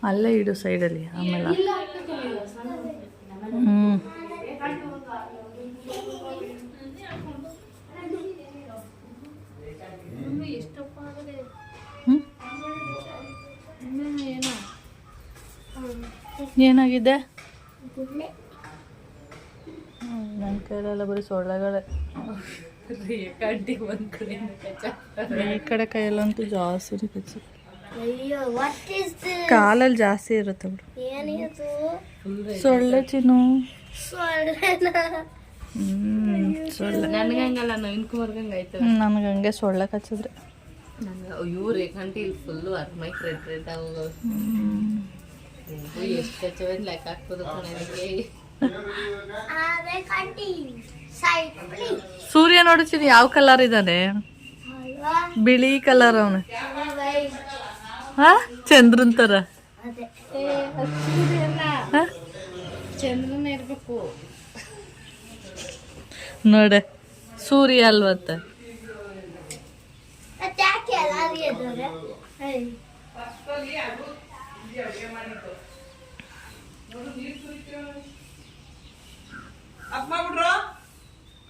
ಅಲ್ಲೇ ಇಡು ಸೈಡಲ್ಲಿ ಆಮೇಲೆ ಏನಾಗಿದೆ ನನ್ನ ಕೈಲೆಲ್ಲ ಬರೀ ಸೊಳ್ಳೆಗಳೇ ಈ ಕಡೆ ಕೈಯಲ್ಲಂತೂ ಜಾಸ್ತಿ ಕಚ್ಚಿ ಕಾಲಲ್ಲಿ ಜಾಸ್ತಿ ಇರುತ್ತೆ ಬಿಡು ಸೊಳ್ಳೆ ಚಿನ್ನು ಸೊಳ್ಳೆ ನನಗಂಗಲ್ಲ ನವೀನ್ಕುಮಾರ್ಗಂಗೆ ಆಯ್ತು ನನಗೆ ಹಂಗೆ ಸೊಳ್ಳೆ ಕಚ್ಚಿದ್ರೆ ಇವ್ರೆ ಕಂಟಿ ಇಲ್ಲಿ ಫುಲ್ಲು ಮೈಕ್ ರೆಡ್ ರೆಡ್ ಆಗೋದು ಎಷ್ಟು ಕಚ್ಚವೆ ಲೆಕ್ಕ ಹಾಕ್ಬೋದು ನನಗೆ ಸೂರ್ಯ ನೋಡ್ತೀನಿ ಯಾವ ಕಲರ್ ಇದ್ದಾನೆ ಬಿಳಿ ಕಲರ್ ಅವನು ಚಂದ್ರನ್ ತರ ಚಂದ್ರನ ಇರ್ಬೇಕು ನೋಡೆ ಸೂರ್ಯ ಅಲ್ವತ್ತ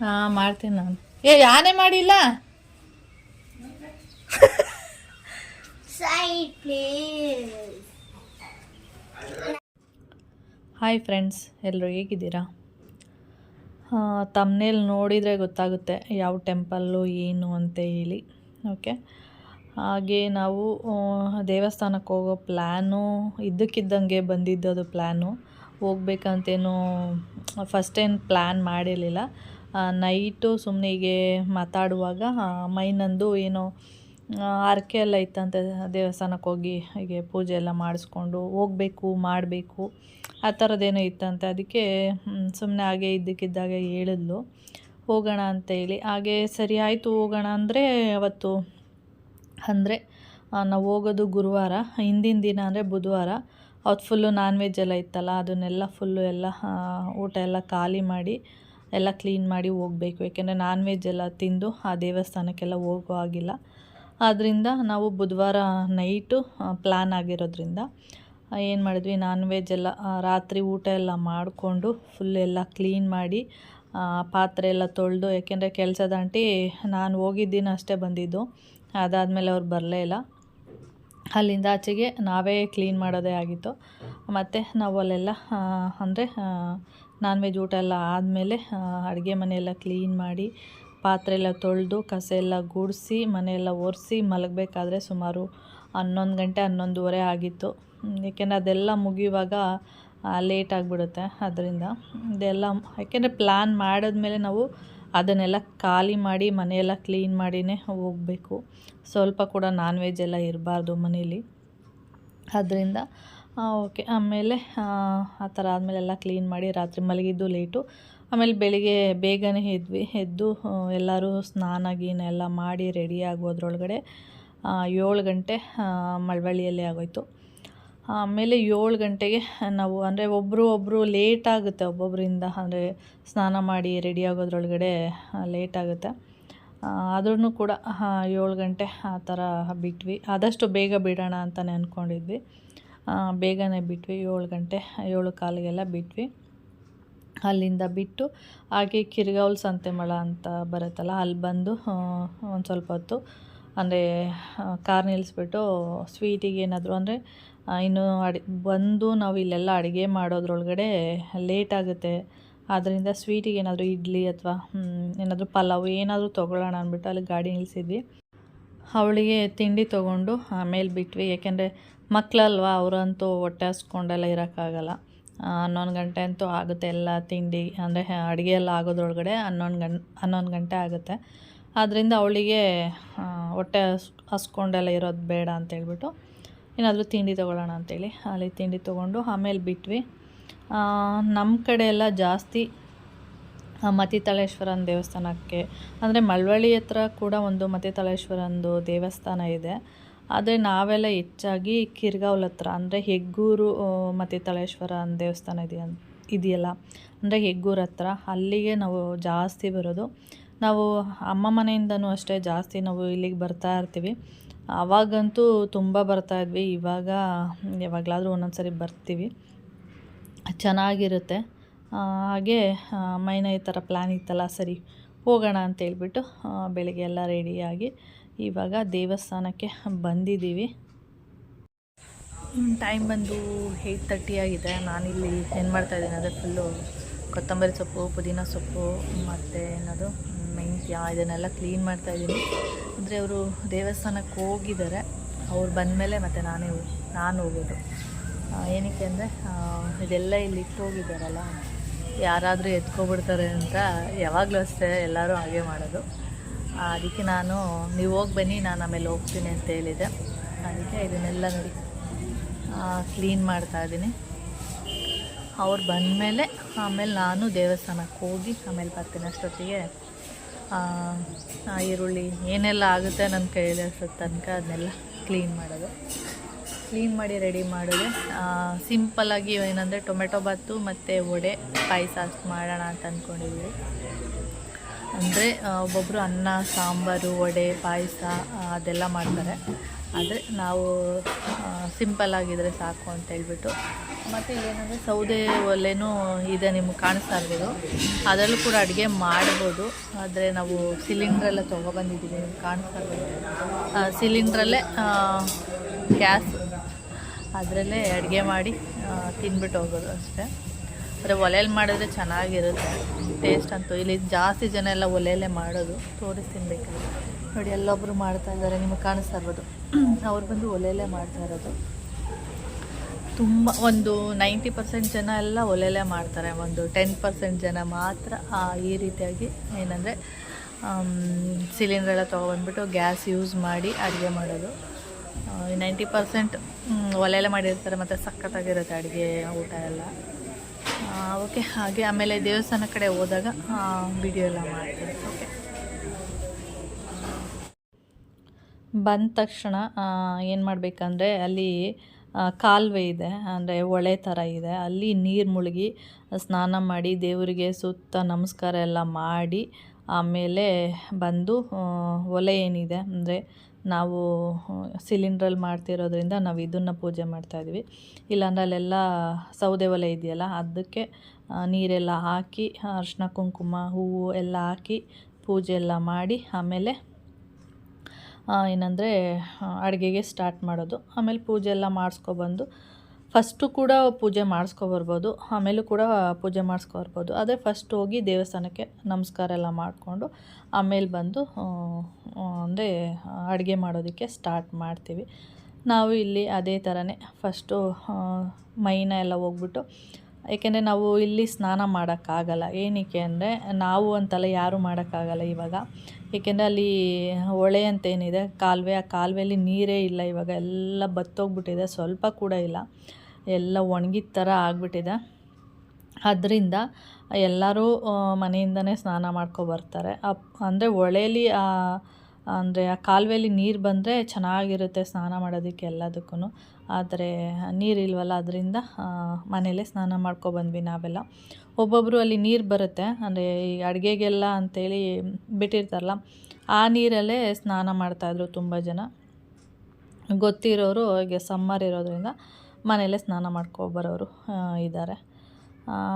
ಹಾ ಮಾಡ್ತೀನಿ ನಾನು ಯಾನೇ ಮಾಡಿಲ್ಲ ಹಾಯ್ ಫ್ರೆಂಡ್ಸ್, ಎಲ್ಲರೂ ಹೇಗಿದ್ದೀರಾ? ತಮ್ಮನೇಲಿ ನೋಡಿದರೆ ಗೊತ್ತಾಗುತ್ತೆ ಯಾವ ಟೆಂಪಲ್ಲು ಏನು ಅಂತ ಹೇಳಿ. ಓಕೆ, ಹಾಗೆ ನಾವು ದೇವಸ್ಥಾನಕ್ಕೆ ಹೋಗೋ ಪ್ಲ್ಯಾನು ಇದ್ದಕ್ಕಿದ್ದಂಗೆ ಬಂದಿದ್ದದು ಪ್ಲ್ಯಾನು. ಹೋಗ್ಬೇಕಂತೇನು ಫಸ್ಟ್ ಏನು ಪ್ಲ್ಯಾನ್ ಮಾಡಿರಲಿಲ್ಲ. ನೈಟು ಸುಮ್ಮನೆ ಹೀಗೆ ಮಾತಾಡುವಾಗ ಮೈನಂದು ಏನೋ ಹರಕೆ ಎಲ್ಲ ಇತ್ತಂತೆ, ದೇವಸ್ಥಾನಕ್ಕೆ ಹೋಗಿ ಹೀಗೆ ಪೂಜೆ ಎಲ್ಲ ಮಾಡಿಸ್ಕೊಂಡು ಹೋಗಬೇಕು ಮಾಡಬೇಕು ಆ ಥರದ್ದೇನೋ ಇತ್ತಂತೆ. ಅದಕ್ಕೆ ಸುಮ್ಮನೆ ಹಾಗೆ ಇದ್ದಕ್ಕಿದ್ದಾಗೆ ಹೇಳಿದ್ಲು ಹೋಗೋಣ ಅಂತೇಳಿ. ಹಾಗೆ ಸರಿ ಆಯಿತು ಹೋಗೋಣ ಅಂದರೆ ಅವತ್ತು ಅಂದರೆ ನಾವು ಹೋಗೋದು ಗುರುವಾರ, ಹಿಂದಿನ ದಿನ ಅಂದರೆ ಬುಧವಾರ. ಅವತ್ತು ಫುಲ್ಲು ನಾನ್ ವೆಜ್ ಎಲ್ಲ ಇತ್ತಲ್ಲ, ಅದನ್ನೆಲ್ಲ ಫುಲ್ಲು ಎಲ್ಲ ಊಟ ಎಲ್ಲ ಖಾಲಿ ಮಾಡಿ ಎಲ್ಲ ಕ್ಲೀನ್ ಮಾಡಿ ಹೋಗಬೇಕು. ಯಾಕೆಂದರೆ ನಾನ್ ವೆಜ್ ಎಲ್ಲ ತಿಂದು ಆ ದೇವಸ್ಥಾನಕ್ಕೆಲ್ಲ ಹೋಗೋ ಆಗಿಲ್ಲ. ಆದ್ದರಿಂದ ನಾವು ಬುಧವಾರ ನೈಟು ಪ್ಲ್ಯಾನ್ ಆಗಿರೋದ್ರಿಂದ ಏನು ಮಾಡಿದ್ವಿ, ನಾನ್ ವೆಜ್ ಎಲ್ಲ ರಾತ್ರಿ ಊಟ ಎಲ್ಲ ಮಾಡಿಕೊಂಡು ಫುಲ್ ಎಲ್ಲ ಕ್ಲೀನ್ ಮಾಡಿ ಪಾತ್ರೆ ಎಲ್ಲ ತೊಳೆದು, ಯಾಕೆಂದರೆ ಕೆಲಸದ ಆಂಟಿ ನಾನು ಹೋಗಿದ್ದೀನಿ ಅಷ್ಟೇ ಬಂದಿದ್ದು, ಅದಾದಮೇಲೆ ಅವ್ರು ಬರಲೇ ಇಲ್ಲ. ಅಲ್ಲಿಂದ ಆಚೆಗೆ ನಾವೇ ಕ್ಲೀನ್ ಮಾಡೋದೇ ಆಗಿತ್ತು. ಮತ್ತು ನಾವು ಅಲ್ಲೆಲ್ಲ ಅಂದರೆ ನಾನ್ ವೆಜ್ ಊಟ ಎಲ್ಲ ಆದಮೇಲೆ ಅಡುಗೆ ಮನೆಯೆಲ್ಲ ಕ್ಲೀನ್ ಮಾಡಿ ಪಾತ್ರೆ ಎಲ್ಲ ತೊಳೆದು ಕಸ ಎಲ್ಲ ಗುಡಿಸಿ ಮನೆಯೆಲ್ಲ ಒರೆಸಿ ಮಲಗಬೇಕಾದ್ರೆ ಸುಮಾರು 11 ಗಂಟೆ 11:30 ಆಗಿತ್ತು. ಏಕೆಂದರೆ ಅದೆಲ್ಲ ಮುಗಿಯುವಾಗ ಲೇಟ್ ಆಗಿಬಿಡುತ್ತೆ. ಅದರಿಂದ ಇದೆಲ್ಲ ಯಾಕೆಂದರೆ ಪ್ಲ್ಯಾನ್ ಮಾಡಿದ್ಮೇಲೆ ನಾವು ಅದನ್ನೆಲ್ಲ ಖಾಲಿ ಮಾಡಿ ಮನೆಯೆಲ್ಲ ಕ್ಲೀನ್ ಮಾಡಿಯೇ ಹೋಗಬೇಕು. ಸ್ವಲ್ಪ ಕೂಡ ನಾನ್ ವೆಜ್ ಎಲ್ಲ ಇರಬಾರ್ದು ಮನೇಲಿ. ಅದರಿಂದ ಓಕೆ, ಆಮೇಲೆ ಆ ಥರ ಆದಮೇಲೆ ಎಲ್ಲ ಕ್ಲೀನ್ ಮಾಡಿ ರಾತ್ರಿ ಮಲಗಿದ್ದು ಲೇಟು. ಆಮೇಲೆ ಬೆಳಿಗ್ಗೆ ಬೇಗನೆ ಎದ್ದು ಎಲ್ಲರೂ ಸ್ನಾನ ಗೀನ ಎಲ್ಲ ಮಾಡಿ ರೆಡಿ ಆಗೋದ್ರೊಳಗಡೆ 7 ಗಂಟೆ ಮಳವಳ್ಳಿಯಲ್ಲೇ ಆಗೋಯ್ತು. ಆಮೇಲೆ 7 ಗಂಟೆಗೆ ನಾವು ಅಂದರೆ ಒಬ್ಬರು ಲೇಟ್ ಆಗುತ್ತೆ, ಒಬ್ಬೊಬ್ಬರಿಂದ ಅಂದರೆ ಸ್ನಾನ ಮಾಡಿ ರೆಡಿ ಆಗೋದ್ರೊಳಗಡೆ ಲೇಟ್ ಆಗುತ್ತೆ. ಆದ್ರೂ ಕೂಡ 7 ಗಂಟೆ ಆ ಥರ ಬಿಟ್ವಿ. ಆದಷ್ಟು ಬೇಗ ಬಿಡೋಣ ಅಂತಲೇ ಅಂದ್ಕೊಂಡಿದ್ವಿ. ಬೇಗನೆ ಬಿಟ್ವಿ, 7 ಗಂಟೆ 7:15ಗೆಲ್ಲ ಬಿಟ್ವಿ. ಅಲ್ಲಿಂದ ಬಿಟ್ಟು ಹಾಗೆ ಕಿರ್ಗಾವ್ಲು ಸಂತೆಮಳ ಅಂತ ಬರುತ್ತಲ್ಲ, ಅಲ್ಲಿ ಬಂದು ಒಂದು ಸ್ವಲ್ಪ ಹೊತ್ತು ಅಂದರೆ ಕಾರ್ ನಿಲ್ಲಿಸ್ಬಿಟ್ಟು ಸ್ವೀಟಿಗೆ ಏನಾದರೂ ಅಂದರೆ ಇನ್ನು ಬಂದು ನಾವು ಇಲ್ಲೆಲ್ಲ ಅಡುಗೆ ಮಾಡೋದ್ರೊಳಗಡೆ ಲೇಟ್ ಆಗುತ್ತೆ. ಆದ್ದರಿಂದ ಸ್ವೀಟಿಗೆ ಏನಾದರೂ ಇಡ್ಲಿ ಅಥವಾ ಏನಾದರೂ ಪಲಾವು ಏನಾದರೂ ತೊಗೊಳ್ಳೋಣ ಅಂದ್ಬಿಟ್ಟು ಅಲ್ಲಿ ಗಾಡಿ ನಿಲ್ಲಿಸಿದ್ವಿ. ಅವಳಿಗೆ ತಿಂಡಿ ತೊಗೊಂಡು ಆಮೇಲೆ ಬಿಟ್ವಿ. ಯಾಕೆಂದರೆ ಮಕ್ಕಳಲ್ವ, ಅವರಂತೂ ಹೊಟ್ಟೆ ಹಸ್ಕೊಂಡೆಲ್ಲ ಇರೋಕ್ಕಾಗಲ್ಲ. 11 ಗಂಟೆ ಅಂತೂ ಆಗುತ್ತೆ ಎಲ್ಲ ತಿಂಡಿ ಅಂದರೆ ಅಡುಗೆ ಎಲ್ಲ ಆಗೋದ್ರೊಳಗಡೆ 11 ಗಂಟೆ ಆಗುತ್ತೆ. ಆದ್ದರಿಂದ ಅವಳಿಗೆ ಹೊಟ್ಟೆ ಹಸ್ಕೊಂಡೆಲ್ಲ ಇರೋದು ಬೇಡ ಅಂತೇಳ್ಬಿಟ್ಟು ಏನಾದರೂ ತಿಂಡಿ ತೊಗೊಳ್ಳೋಣ ಅಂಥೇಳಿ ಅಲ್ಲಿ ತಿಂಡಿ ತೊಗೊಂಡು ಆಮೇಲೆ ಬಿಟ್ವಿ. ನಮ್ಮ ಕಡೆ ಎಲ್ಲ ಜಾಸ್ತಿ ಮತಿತಾಳೇಶ್ವರನ ದೇವಸ್ಥಾನಕ್ಕೆ ಅಂದರೆ ಮಳವಳ್ಳಿ ಹತ್ರ ಕೂಡ ಒಂದು ಮತಿತಾಳೇಶ್ವರಂದು ದೇವಸ್ಥಾನ ಇದೆ. ಆದರೆ ನಾವೆಲ್ಲ ಹೆಚ್ಚಾಗಿ ಕಿರ್ಗಾವ್ಲು ಹತ್ರ ಅಂದರೆ ಹೆಗ್ಗೂರು ಮತಿತಾಳೇಶ್ವರನ ದೇವಸ್ಥಾನ ಇದೆಯಲ್ಲ, ಅಂದರೆ ಹೆಗ್ಗೂರು ಹತ್ರ ಅಲ್ಲಿಗೆ ನಾವು ಜಾಸ್ತಿ ಬರೋದು. ನಾವು ಅಮ್ಮ ಮನೆಯಿಂದನೂ ಅಷ್ಟೇ ಜಾಸ್ತಿ ನಾವು ಇಲ್ಲಿಗೆ ಬರ್ತಾ ಇರ್ತೀವಿ. ಆವಾಗಂತೂ ತುಂಬ ಬರ್ತಾಯಿದ್ವಿ. ಇವಾಗ ಯಾವಾಗಲಾದರೂ ಒಂದೊಂದು ಸರಿ ಬರ್ತೀವಿ. ಚೆನ್ನಾಗಿರುತ್ತೆ. ಹಾಗೆ ಮೈನ ಈ ಥರ ಪ್ಲ್ಯಾನ್ ಇತ್ತಲ್ಲ, ಸರಿ ಹೋಗೋಣ ಅಂತೇಳ್ಬಿಟ್ಟು ಬೆಳಿಗ್ಗೆ ಎಲ್ಲ ರೆಡಿಯಾಗಿ ಇವಾಗ ದೇವಸ್ಥಾನಕ್ಕೆ ಬಂದಿದ್ದೀವಿ. ಟೈಮ್ ಬಂದು 8:30 ಆಗಿದೆ. ನಾನಿಲ್ಲಿ ಏನು ಮಾಡ್ತಾಯಿದ್ದೀನಿ ಅಂದರೆ ಫುಲ್ಲು ಕೊತ್ತಂಬರಿ ಸೊಪ್ಪು, ಪುದೀನ ಸೊಪ್ಪು ಮತ್ತು ಏನದು ಮೆಂತ್ಯ ಇದನ್ನೆಲ್ಲ ಕ್ಲೀನ್ ಮಾಡ್ತಾಯಿದ್ದೀನಿ. ಅಂದರೆ ಅವರು ದೇವಸ್ಥಾನಕ್ಕೆ ಹೋಗಿದ್ದಾರೆ. ಅವ್ರು ಬಂದಮೇಲೆ ಮತ್ತು ನಾನು ಹೋಗೋದು. ಏನಕ್ಕೆ ಅಂದರೆ ಇದೆಲ್ಲ ಇಲ್ಲಿ ಇಟ್ಟು ಹೋಗಿದ್ದಾರಲ್ಲ, ಯಾರಾದರೂ ಎತ್ಕೊಬಿಡ್ತಾರೆ ಅಂತ ಯಾವಾಗಲೂ ಅಷ್ಟೇ ಎಲ್ಲರೂ ಹಾಗೆ ಮಾಡೋದು. ಅದಕ್ಕೆ ನೀವು ಹೋಗಿ ಬನ್ನಿ, ನಾನು ಆಮೇಲೆ ಹೋಗ್ತೀನಿ ಅಂತ ಹೇಳಿದೆ. ಅದಕ್ಕೆ ಇದನ್ನೆಲ್ಲ ನೋಡಿ ಕ್ಲೀನ್ ಮಾಡ್ತಾಯಿದ್ದೀನಿ. ಅವ್ರು ಬಂದಮೇಲೆ ಆಮೇಲೆ ನಾನು ದೇವಸ್ಥಾನಕ್ಕೆ ಹೋಗಿ ಆಮೇಲೆ ಬರ್ತೀನಿ. ಅಷ್ಟೊತ್ತಿಗೆ ಈರುಳ್ಳಿ ಏನೆಲ್ಲ ಆಗುತ್ತೆ ನನ್ನ ಕೈಯಲ್ಲಿ ಅಷ್ಟೊತ್ತು ತನಕ ಅದನ್ನೆಲ್ಲ ಕ್ಲೀನ್ ಮಾಡಿ ರೆಡಿ ಮಾಡಿದೆ. ಸಿಂಪಲ್ಲಾಗಿ ಏನಂದರೆ ಟೊಮೆಟೊ ಬಾತು ಮತ್ತು ವಡೆ ಪಾಯಸ ಅಷ್ಟು ಮಾಡೋಣ ಅಂತ ಅಂದ್ಕೊಂಡಿದ್ವಿ. ಅಂದರೆ ಒಬ್ಬೊಬ್ಬರು ಅನ್ನ, ಸಾಂಬಾರು, ವಡೆ, ಪಾಯಸ ಅದೆಲ್ಲ ಮಾಡ್ತಾರೆ. ಆದರೆ ನಾವು ಸಿಂಪಲ್ಲಾಗಿದ್ದರೆ ಸಾಕು ಅಂತ ಹೇಳ್ಬಿಟ್ಟು. ಮತ್ತು ಏನಂದರೆ ಸೌದೆ ಒಲೆನೂ ಇದೆ, ನಿಮ್ಗೆ ಕಾಣಿಸ್ತಾ ಇರ್ಬೋದು. ಅದರಲ್ಲೂ ಕೂಡ ಅಡುಗೆ ಮಾಡ್ಬೋದು. ಆದರೆ ನಾವು ಸಿಲಿಂಡ್ರೆಲ್ಲ ತೊಗೊಬಂದಿದ್ದೀವಿ, ನಿಮ್ಗೆ ಕಾಣಿಸ್ತಾ ಇರ್ಬೋದು. ಸಿಲಿಂಡ್ರಲ್ಲೇ ಗ್ಯಾಸ್, ಅದರಲ್ಲೇ ಅಡುಗೆ ಮಾಡಿ ತಿಂದ್ಬಿಟ್ಟು ಹೋಗೋದು ಅಷ್ಟೇ. ಆದರೆ ಒಲೆಯಲ್ಲಿ ಮಾಡಿದ್ರೆ ಚೆನ್ನಾಗಿರುತ್ತೆ ಟೇಸ್ಟ್ ಅಂತೂ. ಇಲ್ಲಿ ಜಾಸ್ತಿ ಜನ ಎಲ್ಲ ಒಲೆಯಲ್ಲೇ ಮಾಡೋದು. ತೋರಿಸ್ತೀನಿ ಬೇಕಾದ್ರೆ ನೋಡಿ, ಎಲ್ಲೊಬ್ಬರು ಮಾಡ್ತಾಯಿದ್ದಾರೆ, ನಿಮಗೆ ಕಾಣಿಸ್ತಾ ಇರ್ಬೋದು. ಅವ್ರು ಬಂದು ಒಲೆಯಲ್ಲೇ ಮಾಡ್ತಾ ಇರೋದು. ತುಂಬ ಒಂದು 90% ಜನ ಎಲ್ಲ ಒಲೆಯಲ್ಲೇ ಮಾಡ್ತಾರೆ. ಒಂದು 10% ಜನ ಮಾತ್ರ ಈ ರೀತಿಯಾಗಿ ಏನಂದರೆ ಸಿಲಿಂಡ್ರೆಲ್ಲ ತೊಗೊಬಂದ್ಬಿಟ್ಟು ಗ್ಯಾಸ್ ಯೂಸ್ ಮಾಡಿ ಅಡುಗೆ ಮಾಡೋದು. 90% ಒಲೆಯಲ್ಲೇ ಮಾಡಿರ್ತಾರೆ. ಮತ್ತು ಸಖತ್ತಾಗಿರುತ್ತೆ ಅಡುಗೆ, ಊಟ ಎಲ್ಲ. ಓಕೆ, ಹಾಗೆ ಆಮೇಲೆ ದೇವಸ್ಥಾನ ಕಡೆ ಹೋದಾಗ ವಿಡಿಯೋ ಎಲ್ಲ ಮಾಡ್ತೀನಿ. ಓಕೆ, ಬಂದ ತಕ್ಷಣ ಏನು ಮಾಡಬೇಕಂದ್ರೆ ಅಲ್ಲಿ ಕಾಲುವೆ ಇದೆ, ಅಂದರೆ ಹೊಳೆ ಥರ ಇದೆ. ಅಲ್ಲಿ ನೀರು ಮುಳುಗಿ ಸ್ನಾನ ಮಾಡಿ ದೇವರಿಗೆ ಸುತ್ತ ನಮಸ್ಕಾರ ಎಲ್ಲ ಮಾಡಿ ಆಮೇಲೆ ಬಂದು ಒಲೆ ಏನಿದೆ, ಅಂದರೆ ನಾವು ಸಿಲಿಂಡ್ರಲ್ಲಿ ಮಾಡ್ತಿರೋದ್ರಿಂದ ನಾವು ಇದನ್ನು ಪೂಜೆ ಮಾಡ್ತಾಯಿದ್ವಿ. ಇಲ್ಲಾಂದರೆ ಅಲ್ಲೆಲ್ಲ ಸೌದೆ ಒಲೆ ಇದೆಯಲ್ಲ, ಅದಕ್ಕೆ ನೀರೆಲ್ಲ ಹಾಕಿ ಅರಿಶಿನ, ಕುಂಕುಮ, ಹೂವು ಎಲ್ಲ ಹಾಕಿ ಪೂಜೆ ಎಲ್ಲ ಮಾಡಿ ಆಮೇಲೆ ಏನಂದರೆ ಅಡುಗೆಗೆ ಸ್ಟಾರ್ಟ್ ಮಾಡೋದು. ಆಮೇಲೆ ಪೂಜೆ ಎಲ್ಲ ಮಾಡಿಸ್ಕೊಬಂದು ಫಸ್ಟು ಕೂಡ ಪೂಜೆ ಮಾಡಿಸ್ಕೊಬರ್ಬೋದು, ಆಮೇಲೂ ಕೂಡ ಪೂಜೆ ಮಾಡಿಸ್ಕೊಬರ್ಬೋದು. ಆದರೆ ಫಸ್ಟ್ ಹೋಗಿ ದೇವಸ್ಥಾನಕ್ಕೆ ನಮಸ್ಕಾರ ಎಲ್ಲ ಮಾಡಿಕೊಂಡು ಆಮೇಲೆ ಬಂದು ಅಂದರೆ ಅಡುಗೆ ಮಾಡೋದಕ್ಕೆ ಸ್ಟಾರ್ಟ್ ಮಾಡ್ತೀವಿ. ನಾವು ಇಲ್ಲಿ ಅದೇ ಥರನೇ ಫಸ್ಟು ಮೈನ ಎಲ್ಲ ಹೋಗ್ಬಿಟ್ಟು, ಏಕೆಂದರೆ ನಾವು ಇಲ್ಲಿ ಸ್ನಾನ ಮಾಡೋಕ್ಕಾಗಲ್ಲ. ಏನಕ್ಕೆ ಅಂದರೆ ನಾವು ಅಂತಲ್ಲ, ಯಾರೂ ಮಾಡೋಕ್ಕಾಗಲ್ಲ ಇವಾಗ. ಏಕೆಂದರೆ ಅಲ್ಲಿ ಹೊಳೆ ಅಂತೇನಿದೆ, ಕಾಲುವೆ, ಆ ಕಾಲುವೆಯಲ್ಲಿ ನೀರೇ ಇಲ್ಲ ಇವಾಗ. ಎಲ್ಲ ಬತ್ತೋಗ್ಬಿಟ್ಟಿದೆ, ಸ್ವಲ್ಪ ಕೂಡ ಇಲ್ಲ, ಎಲ್ಲ ಒಣಗಿದ ಥರ ಆಗಿಬಿಟ್ಟಿದೆ. ಅದರಿಂದ ಎಲ್ಲರೂ ಮನೆಯಿಂದನೇ ಸ್ನಾನ ಮಾಡ್ಕೊಬರ್ತಾರೆ. ಅಂದರೆ ಹೊಳೇಲಿ ಅಂದರೆ ಆ ಕಾಲುವೆಯಲ್ಲಿ ನೀರು ಬಂದರೆ ಚೆನ್ನಾಗಿರುತ್ತೆ ಸ್ನಾನ ಮಾಡೋದಕ್ಕೆ ಎಲ್ಲದಕ್ಕೂ. ಆದರೆ ನೀರಿಲ್ವಲ್ಲ, ಅದರಿಂದ ಮನೆಯಲ್ಲೇ ಸ್ನಾನ ಮಾಡ್ಕೊಬಂದ್ವಿ ನಾವೆಲ್ಲ. ಒಬ್ಬೊಬ್ಬರು ಅಲ್ಲಿ ನೀರು ಬರುತ್ತೆ, ಅಂದರೆ ಈ ಅಡುಗೆಗೆಲ್ಲ ಅಂಥೇಳಿ ಬಿಟ್ಟಿರ್ತಾರಲ್ಲ, ಆ ನೀರಲ್ಲೇ ಸ್ನಾನ ಮಾಡ್ತಾಯಿದ್ರು ತುಂಬ ಜನ. ಗೊತ್ತಿರೋರು ಈಗ ಸಮ್ಮರ್ ಇರೋದ್ರಿಂದ ಮನೆಯಲ್ಲೇ ಸ್ನಾನ ಮಾಡ್ಕೊಬರೋರು ಇದ್ದಾರೆ.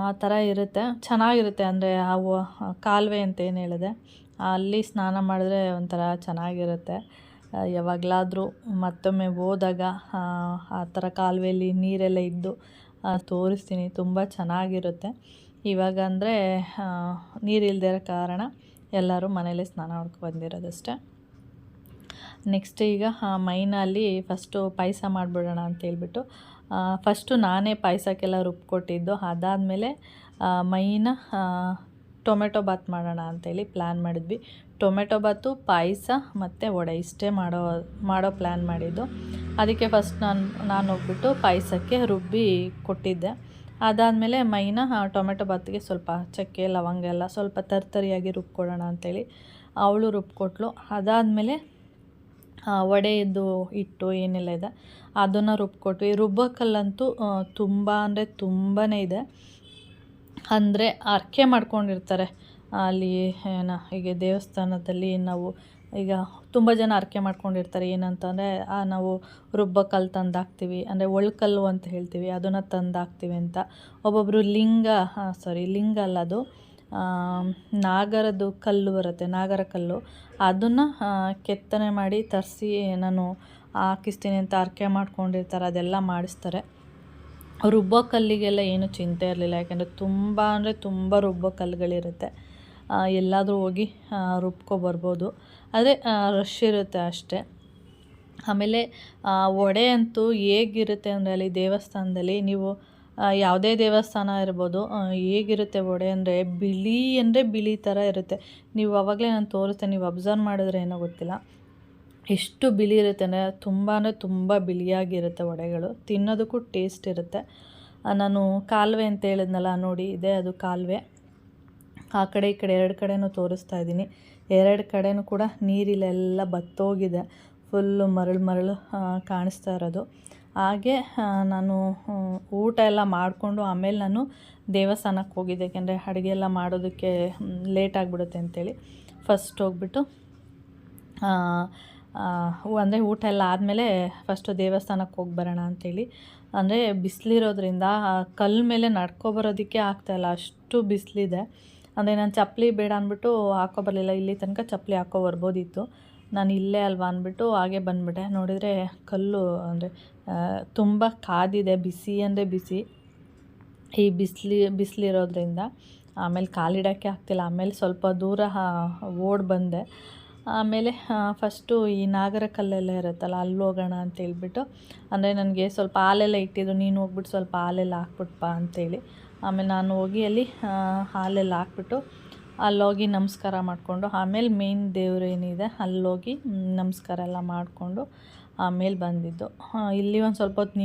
ಆ ಥರ ಇರುತ್ತೆ, ಚೆನ್ನಾಗಿರುತ್ತೆ. ಅಂದರೆ ಕಾಲುವೆ ಅಂತ ಏನು ಹೇಳಿದೆ, ಅಲ್ಲಿ ಸ್ನಾನ ಮಾಡಿದ್ರೆ ಒಂಥರ ಚೆನ್ನಾಗಿರುತ್ತೆ. ಯಾವಾಗಲಾದರೂ ಮತ್ತೊಮ್ಮೆ ಹೋದಾಗ ಆ ಥರ ಕಾಲುವೆಯಲ್ಲಿ ನೀರೆಲ್ಲ ಇದ್ದು ತೋರಿಸ್ತೀನಿ, ತುಂಬ ಚೆನ್ನಾಗಿರುತ್ತೆ. ಇವಾಗ ಅಂದರೆ ನೀರಿಲ್ಲದೆ ಇರೋ ಕಾರಣ ಎಲ್ಲರೂ ಮನೇಲೇ ಸ್ನಾನ ಮಾಡ್ಕೊ ಬಂದಿರೋದಷ್ಟೇ. ನೆಕ್ಸ್ಟ್ ಈಗ ಮೈನಲ್ಲಿ ಫಸ್ಟು ಪಾಯಸ ಮಾಡಿಬಿಡೋಣ ಅಂತೇಳ್ಬಿಟ್ಟು ಫಸ್ಟು ನಾನೇ ಪಾಯಸಕ್ಕೆಲ್ಲ ರುಬ್ಕೊಟ್ಟಿದ್ದು. ಅದಾದಮೇಲೆ ಮೈನ ಟೊಮೆಟೊ ಬಾತ್ ಮಾಡೋಣ ಅಂತೇಳಿ ಪ್ಲ್ಯಾನ್ ಮಾಡಿದ್ವಿ. ಟೊಮೆಟೊ ಬಾತು, ಪಾಯಸ ಮತ್ತು ವಡೆ ಇಷ್ಟೇ ಮಾಡೋ ಪ್ಲ್ಯಾನ್ ಮಾಡಿದ್ದು. ಅದಕ್ಕೆ ಫಸ್ಟ್ ನಾನು ಹೋಗ್ಬಿಟ್ಟು ಪಾಯಸಕ್ಕೆ ರುಬ್ಬಿ ಕೊಟ್ಟಿದ್ದೆ. ಅದಾದಮೇಲೆ ಮೈನ ಟೊಮೆಟೊ ಬಾತಿಗೆ ಸ್ವಲ್ಪ ಚಕ್ಕೆ, ಲವಂಗ ಎಲ್ಲ ಸ್ವಲ್ಪ ತರ್ತರಿಯಾಗಿ ರುಬ್ಕೊಡೋಣ ಅಂತೇಳಿ ಅವಳು ರುಬ್ಕೊಟ್ಲು. ಅದಾದಮೇಲೆ ವಡೆಯದ್ದು ಹಿಟ್ಟು ಏನೆಲ್ಲ ಇದೆ ಅದನ್ನು ರುಬ್ಕೊಟ್ವಿ. ರುಬ್ಬೋಕ್ಕಲ್ಲಂತೂ ತುಂಬ ಅಂದರೆ ತುಂಬಾ ಇದೆ. ಅಂದರೆ ಅರ್ಕೆ ಮಾಡ್ಕೊಂಡಿರ್ತಾರೆ ಅಲ್ಲಿ ಹೀಗೆ ದೇವಸ್ಥಾನದಲ್ಲಿ ನಾವು ಈಗ ತುಂಬ ಜನ ಹರಕೆ ಮಾಡ್ಕೊಂಡಿರ್ತಾರೆ ಏನಂತಂದರೆ ನಾವು ರುಬ್ಬೋ ಕಲ್ಲು ತಂದು ಹಾಕ್ತೀವಿ, ಅಂದರೆ ಒಳ್ಕಲ್ಲು ಅಂತ ಹೇಳ್ತೀವಿ, ಅದನ್ನು ತಂದು ಹಾಕ್ತೀವಿ ಅಂತ. ಒಬ್ಬೊಬ್ಬರು ಲಿಂಗ ಅಲ್ಲ, ಅದು ನಾಗರದ್ದು ಕಲ್ಲು ಬರುತ್ತೆ, ನಾಗರ ಕಲ್ಲು, ಅದನ್ನು ಕೆತ್ತನೆ ಮಾಡಿ ತರಿಸಿ ನಾನು ಹಾಕಿಸ್ತೀನಿ ಅಂತ ಹರಕೆ ಮಾಡ್ಕೊಂಡಿರ್ತಾರೆ, ಅದೆಲ್ಲ ಮಾಡಿಸ್ತಾರೆ. ರುಬ್ಬೋ ಕಲ್ಲಿಗೆಲ್ಲ ಏನು ಚಿಂತೆ ಇರಲಿಲ್ಲ, ಯಾಕೆಂದರೆ ತುಂಬ ರುಬ್ಬೋ ಕಲ್ಲುಗಳಿರುತ್ತೆ, ಎಲ್ಲಾದರೂ ಹೋಗಿ ರುಬ್ಕೊಬರ್ಬೋದು. ಆದರೆ ರಶ್ ಇರುತ್ತೆ ಅಷ್ಟೇ. ಆಮೇಲೆ ವಡೆ ಅಂತೂ ಹೇಗಿರುತ್ತೆ ಅಂದರೆ ಅಲ್ಲಿ ದೇವಸ್ಥಾನದಲ್ಲಿ ನೀವು ಯಾವುದೇ ದೇವಸ್ಥಾನ ಇರ್ಬೋದು, ಹೇಗಿರುತ್ತೆ ವಡೆ ಅಂದರೆ ಬಿಳಿ ಥರ ಇರುತ್ತೆ. ನೀವು ಆವಾಗಲೇ ನಾನು ತೋರಿಸ್ತೇನೆ, ನೀವು ಅಬ್ಸರ್ವ್ ಮಾಡಿದ್ರೆ ಏನೋ ಗೊತ್ತಿಲ್ಲ, ಎಷ್ಟು ಬಿಳಿ ಇರುತ್ತೆ ಅಂದರೆ ತುಂಬ ಬಿಳಿಯಾಗಿರುತ್ತೆ ವಡೆಗಳು, ತಿನ್ನೋದಕ್ಕೂ ಟೇಸ್ಟ್ ಇರುತ್ತೆ. ನಾನು ಕಾಲುವೆ ಅಂತ ಹೇಳಿದ್ನಲ್ಲ ನೋಡಿ, ಇದೆ ಅದು ಕಾಲುವೆ. ಆ ಕಡೆ ಈ ಕಡೆ 2 ಕಡೆನೂ ತೋರಿಸ್ತಾ ಇದ್ದೀನಿ. 2 ಕಡೆನೂ ಕೂಡ ನೀರಿಲೆಲ್ಲ ಬತ್ತೋಗಿದೆ, ಫುಲ್ಲು ಮರಳು ಕಾಣಿಸ್ತಾ ಇರೋದು. ಹಾಗೆ ನಾನು ಊಟ ಎಲ್ಲ ಮಾಡಿಕೊಂಡು ಆಮೇಲೆ ನಾನು ದೇವಸ್ಥಾನಕ್ಕೆ ಹೋಗಿದ್ದೆ, ಯಾಕೆಂದರೆ ಅಡುಗೆ ಎಲ್ಲ ಮಾಡೋದಕ್ಕೆ ಲೇಟ್ ಆಗಿಬಿಡುತ್ತೆ ಅಂತೇಳಿ ಫಸ್ಟ್ ಹೋಗ್ಬಿಟ್ಟು ಅಂದರೆ ಊಟ ಎಲ್ಲ ಆದಮೇಲೆ ಫಸ್ಟು ದೇವಸ್ಥಾನಕ್ಕೆ ಹೋಗಿ ಬರೋಣ ಅಂಥೇಳಿ. ಅಂದರೆ ಬಿಸಿಲಿರೋದ್ರಿಂದ ಕಲ್ಲು ಮೇಲೆ ನಡ್ಕೊಬರೋದಕ್ಕೆ ಆಗ್ತಾಯಿಲ್ಲ, ಅಷ್ಟು ಬಿಸಿಲಿದೆ. ಅಂದರೆ ನಾನು ಚಪ್ಪಲಿ ಬೇಡ ಅಂದ್ಬಿಟ್ಟು ಹಾಕ್ಕೊಬರಲಿಲ್ಲ, ಇಲ್ಲಿ ತನಕ ಚಪ್ಪಲಿ ಹಾಕ್ಕೊಬರ್ಬೋದಿತ್ತು, ನಾನು ಇಲ್ಲೇ ಅಲ್ವಾ ಅಂದ್ಬಿಟ್ಟು ಹಾಗೆ ಬಂದುಬಿಟ್ಟೆ. ನೋಡಿದರೆ ಕಲ್ಲು ಅಂದರೆ ತುಂಬ ಕಾದಿದೆ, ಬಿಸಿ ಅಂದರೆ ಬಿಸಿ, ಈ ಬಿಸಿಲಿರೋದ್ರಿಂದ ಆಮೇಲೆ ಕಾಲಿಡೋಕ್ಕೆ ಆಗ್ತಿಲ್ಲ. ಆಮೇಲೆ ಸ್ವಲ್ಪ ದೂರ ಓಡಿ ಬಂದೆ. ಆಮೇಲೆ ಫಸ್ಟು ಈ ನಾಗರ ಕಲ್ಲೆಲ್ಲ ಇರುತ್ತಲ್ಲ, ಅಲ್ಲಿ ಹೋಗೋಣ ಅಂತೇಳ್ಬಿಟ್ಟು, ಅಂದರೆ ನನಗೆ ಸ್ವಲ್ಪ ಹಾಲೆಲ್ಲ ಇಟ್ಟಿದ್ದು, ನೀನು ಹೋಗ್ಬಿಟ್ಟು ಸ್ವಲ್ಪ ಹಾಲೆಲ್ಲ ಹಾಕ್ಬಿಟ್ಪ ಅಂತೇಳಿ. ಆಮೇಲೆ ನಾನು ಹೋಗಿ ಅಲ್ಲಿ ಹಾಲೆಲ್ಲ ಹಾಕ್ಬಿಟ್ಟು ಅಲ್ಲೋಗಿ ನಮಸ್ಕಾರ ಮಾಡಿಕೊಂಡು, ಆಮೇಲೆ ಮೇನ್ ದೇವ್ರು ಏನಿದೆ ಅಲ್ಲೋಗಿ ನಮಸ್ಕಾರ ಎಲ್ಲ ಮಾಡಿಕೊಂಡು ಆಮೇಲೆ ಬಂದಿದ್ದು. ಇಲ್ಲಿ ಒಂದು ಸ್ವಲ್ಪ ಹೊತ್ತು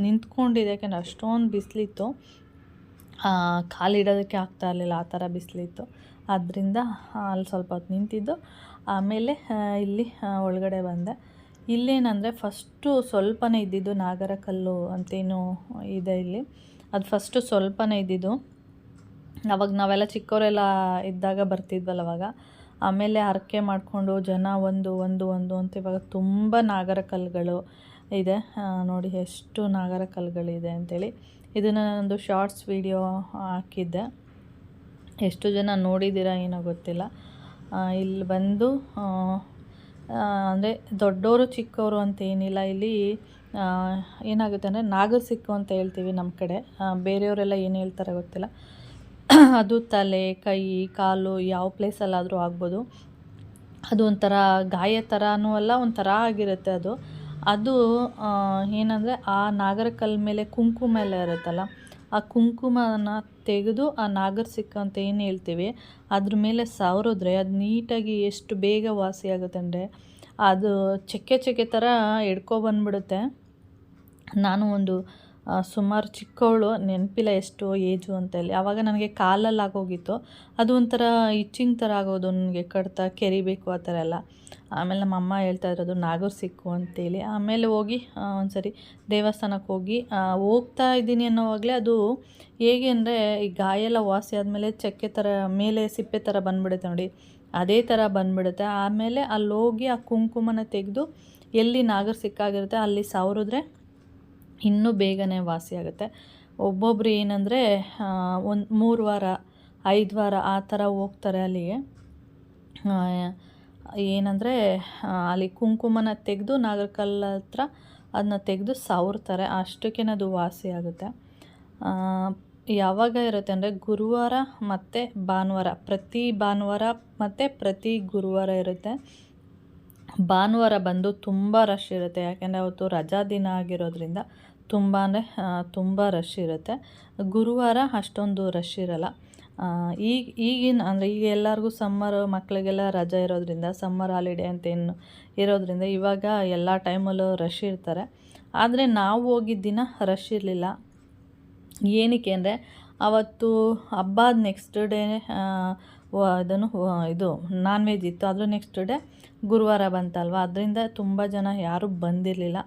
ನಿಂತ್ಕೊಂಡಿದ್ದೆ, ಯಾಕೆಂದರೆ ಅಷ್ಟೊಂದು ಬಿಸಿಲಿತ್ತು, ಕಾಲಿಡೋದಕ್ಕೆ ಆಗ್ತಾ ಇರಲಿಲ್ಲ, ಆ ಥರ ಬಿಸಿಲಿತ್ತು. ಆದ್ದರಿಂದ ಅಲ್ಲಿ ಸ್ವಲ್ಪ ಹೊತ್ತು ನಿಂತಿದ್ದು. ಆಮೇಲೆ ಇಲ್ಲಿ ಒಳಗಡೆ ಬಂದೆ. ಇಲ್ಲೇನಂದರೆ ಫಸ್ಟು ಸ್ವಲ್ಪನೇ ಇದ್ದಿದ್ದು ನಾಗರ ಕಲ್ಲು ಅಂತೇನು ಇದೆ ಇಲ್ಲಿ, ಅದು ಫಸ್ಟು ಸ್ವಲ್ಪನೇ ಇದ್ದಿದ್ದು. ಅವಾಗ ನಾವೆಲ್ಲ ಚಿಕ್ಕವರೆಲ್ಲ ಇದ್ದಾಗ ಬರ್ತಿದ್ವಲ್ಲ ಅವಾಗ. ಆಮೇಲೆ ಹರಕೆ ಮಾಡಿಕೊಂಡು ಜನ ಒಂದು ಅಂತ ಇವಾಗ ತುಂಬ ನಾಗರ ಕಲ್ಲುಗಳು ಇದೆ. ನೋಡಿ ಎಷ್ಟು ನಾಗರ ಕಲ್ಲುಗಳಿದೆ ಅಂಥೇಳಿ. ಇದನ್ನು ನಾನೊಂದು ಶಾರ್ಟ್ಸ್ ವಿಡಿಯೋ ಹಾಕಿದ್ದೆ, ಎಷ್ಟು ಜನ ನೋಡಿದ್ದೀರಾ ಏನೋ ಗೊತ್ತಿಲ್ಲ. ಇಲ್ಲಿ ಬಂದು ಅಂದರೆ ದೊಡ್ಡವರು ಚಿಕ್ಕವರು ಅಂತ ಏನಿಲ್ಲ, ಇಲ್ಲಿ ಏನಾಗುತ್ತೆ ಅಂದರೆ ನಾಗರ ಸಿಕ್ಕು ಅಂತ ಹೇಳ್ತೀವಿ ನಮ್ಮ ಕಡೆ, ಬೇರೆಯವರೆಲ್ಲ ಏನು ಹೇಳ್ತಾರೆ ಗೊತ್ತಿಲ್ಲ. ಅದು ತಲೆ, ಕೈ, ಕಾಲು ಯಾವ ಪ್ಲೇಸಲ್ಲಾದರೂ ಆಗ್ಬೋದು. ಅದು ಒಂಥರ ಗಾಯ ಥರನೂ ಅಲ್ಲ, ಒಂಥರ ಆಗಿರುತ್ತೆ ಅದು ಏನಂದರೆ ಆ ನಾಗರ ಕಲ್ಲು ಮೇಲೆ ಕುಂಕುಮ ಎಲ್ಲ ಇರುತ್ತಲ್ಲ, ಆ ಕುಂಕುಮನ ತೆಗೆದು ಆ ನಾಗರ ಸಿಕ್ಕ ಅಂತ ಏನು ಹೇಳ್ತೀವಿ ಅದ್ರ ಮೇಲೆ ಸವರಿದ್ರೆ ಅದು ನೀಟಾಗಿ ಎಷ್ಟು ಬೇಗ ವಾಸಿ ಆಗುತ್ತೆ ಅಂದರೆ ಅದು ಚಕ್ಕೆ ಥರ ಎಡ್ಕೊಬಂದ್ಬಿಡುತ್ತೆ. ನಾನು ಒಂದು ಸುಮಾರು ಚಿಕ್ಕವಳು, ನೆನಪಿಲ್ಲ ಎಷ್ಟು ಏಜು ಅಂತೇಳಿ, ಆವಾಗ ನನಗೆ ಕಾಲಲ್ಲಿ ಆಗೋಗಿತ್ತು. ಅದು ಒಂಥರ ಇಚ್ಚಿಂಗ್ ಥರ ಆಗೋದು, ನನಗೆ ಕಡ್ತ ಕೆರಿಬೇಕು ಆ ಥರ ಎಲ್ಲ. ಆಮೇಲೆ ನಮ್ಮ ಅಮ್ಮ ಹೇಳ್ತಾ ಇರೋದು ನಾಗರ ಸಿಕ್ಕು ಅಂತೇಳಿ. ಆಮೇಲೆ ಹೋಗಿ ಒಂದು ಸರಿ ದೇವಸ್ಥಾನಕ್ಕೆ ಹೋಗ್ತಾ ಇದ್ದೀನಿ ಅನ್ನೋವಾಗಲೇ ಅದು ಹೇಗೆ ಅಂದರೆ ಈ ಗಾಯ ಎಲ್ಲ ವಾಸಿ ಆದಮೇಲೆ ಚಕ್ಕೆ ಥರ ಮೇಲೆ ಸಿಪ್ಪೆ ಥರ ಬಂದುಬಿಡುತ್ತೆ ನೋಡಿ, ಅದೇ ಥರ ಬಂದುಬಿಡುತ್ತೆ. ಆಮೇಲೆ ಅಲ್ಲಿ ಹೋಗಿ ಆ ಕುಂಕುಮನ ತೆಗೆದು ಎಲ್ಲಿ ನಾಗರ ಸಿಕ್ಕಾಗಿರುತ್ತೆ ಅಲ್ಲಿ ಸವರಿದ್ರೆ ಇನ್ನೂ ಬೇಗನೆ ವಾಸಿ ಆಗುತ್ತೆ. ಒಬ್ಬೊಬ್ರು ಏನಂದರೆ ಒಂದು 3 ವಾರ 5 ವಾರ ಆ ಥರ ಹೋಗ್ತಾರೆ ಅಲ್ಲಿಗೆ. ಏನಂದರೆ ಅಲ್ಲಿ ಕುಂಕುಮನ ತೆಗೆದು ನಾಗರ ಕಲ್ಲು ಹತ್ರ ಅದನ್ನ ತೆಗೆದು ಸವರ್ತಾರೆ, ಅಷ್ಟಕ್ಕೇ ಅದು ವಾಸಿ ಆಗುತ್ತೆ. ಯಾವಾಗ ಇರುತ್ತೆ ಅಂದರೆ ಗುರುವಾರ ಮತ್ತು ಭಾನುವಾರ, ಪ್ರತಿ ಭಾನುವಾರ ಮತ್ತು ಪ್ರತಿ ಗುರುವಾರ ಇರುತ್ತೆ. ಭಾನುವಾರ ಬಂದು ತುಂಬ ರಶ್ ಇರುತ್ತೆ, ಯಾಕೆಂದರೆ ಅವತ್ತು ರಜಾ ದಿನ ಆಗಿರೋದ್ರಿಂದ ತುಂಬ ರಶ್ ಇರುತ್ತೆ. ಗುರುವಾರ ಅಷ್ಟೊಂದು ರಶ್ ಇರಲ್ಲ. ಈಗಿನ ಅಂದರೆ ಈಗ ಎಲ್ಲರಿಗೂ ಸಮ್ಮರ್, ಮಕ್ಕಳಿಗೆಲ್ಲ ರಜೆ ಇರೋದ್ರಿಂದ, ಸಮ್ಮರ್ ಹಾಲಿಡೇ ಅಂತ ಏನು ಇರೋದ್ರಿಂದ ಇವಾಗ ಎಲ್ಲ ಟೈಮಲ್ಲೂ ರಶ್ ಇರ್ತಾರೆ. ಆದರೆ ನಾವು ಹೋಗಿದ್ದ ದಿನ ರಶ್ ಇರಲಿಲ್ಲ. ಏನಕ್ಕೆ ಅಂದರೆ ಅವತ್ತು ಹಬ್ಬದ ನೆಕ್ಸ್ಟ್ ಡೇ ಇದು ನಾನ್ ವೆಜ್ ಇತ್ತು, ಅದ್ರ ನೆಕ್ಸ್ಟ್ ಡೇ ಗುರುವಾರ ಬಂತಲ್ವ, ಅದರಿಂದ ತುಂಬ ಜನ ಯಾರೂ ಬಂದಿರಲಿಲ್ಲ.